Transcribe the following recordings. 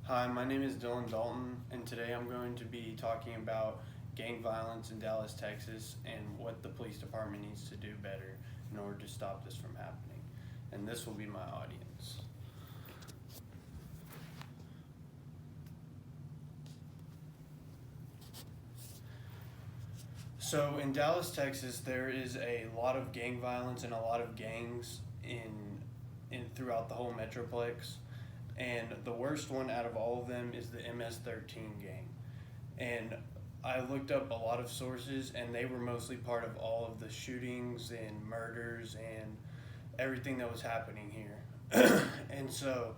Hi, my name is Dylan Dalton, and today I'm going to be talking about gang violence in Dallas, Texas, and what the police department needs to do better in order to stop this from happening. And this will be my audience. So in Dallas, Texas, there is a lot of gang violence and a lot of gangs in throughout the whole metroplex. And the worst one out of all of them is the MS-13 gang. And I looked up a lot of sources, and they were mostly part of all of the shootings and murders and everything that was happening here. And so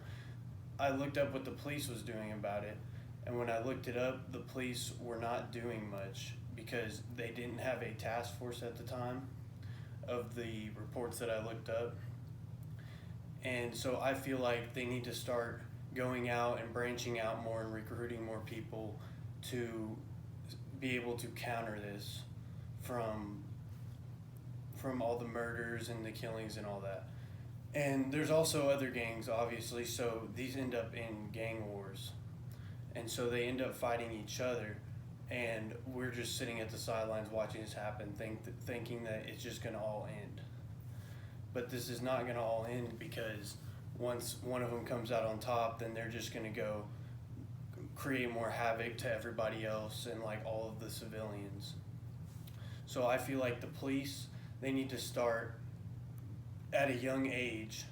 I looked up what the police was doing about it. And when I looked it up, the police were not doing much because they didn't have a task force at the time of the reports that I looked up. And so I feel like they need to start going out and branching out more and recruiting more people to be able to counter this from all the murders and the killings and all that. And there's also other gangs, obviously, so these end up in gang wars. And so they end up fighting each other, and we're just sitting at the sidelines watching this happen, thinking that it's just going to all end. But this is not going to all end, because once one of them comes out on top, then they're just going to go create more havoc to everybody else and like all of the civilians. So I feel like the police, they need to start at a young age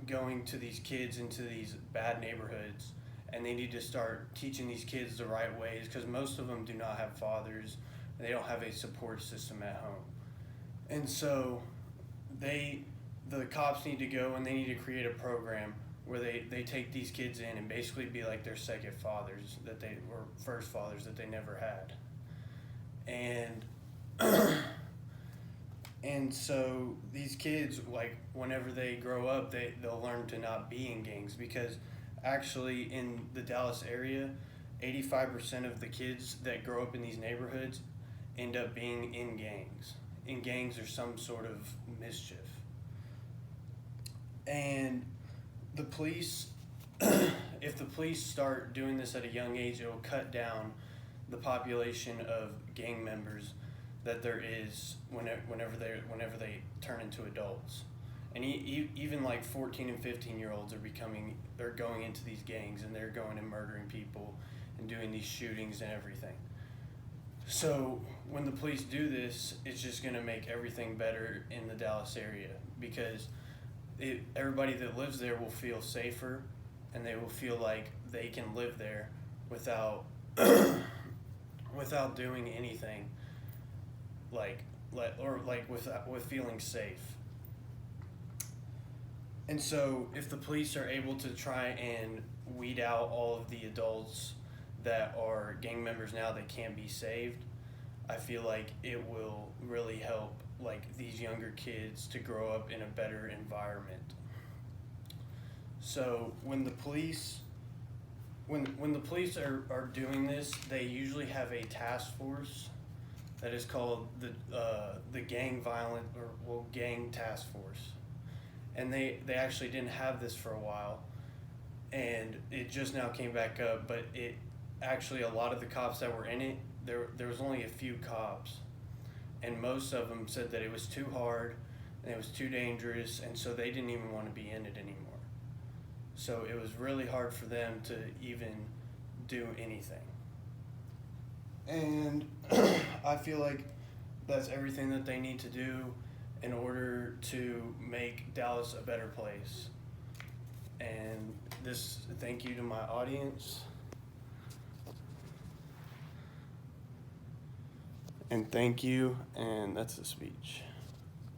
going to these kids into these bad neighborhoods, and they need to start teaching these kids the right ways, because most of them do not have fathers, and they don't have a support system at home. And so the cops need to go and they need to create a program where they take these kids in and basically be like their second fathers or first fathers that they never had. And so these kids, like, whenever they grow up, they'll learn to not be in gangs, because actually in the Dallas area, 85% of the kids that grow up in these neighborhoods end up being in gangs or some sort of mischief. And the police, if the police start doing this at a young age, it will cut down the population of gang members that there is whenever they turn into adults. And even like 14 and 15-year-olds are going into these gangs, and they're going and murdering people and doing these shootings and everything. So when the police do this, it's just going to make everything better in the Dallas area, because everybody that lives there will feel safer, and they will feel like they can live there without doing anything, with feeling safe. And so if the police are able to try and weed out all of the adults that are gang members now that can't be saved, I feel like it will really help these younger kids to grow up in a better environment. So when the police are doing this, they usually have a task force that is called the gang task force. And they actually didn't have this for a while, and it just now came back up. But it actually, a lot of the cops that were in it, there was only a few cops, and most of them said that it was too hard and it was too dangerous, and so they didn't even want to be in it anymore. So it was really hard for them to even do anything. And I feel like that's everything that they need to do in order to make Dallas a better place. And thank you to my audience. And thank you, and that's the speech.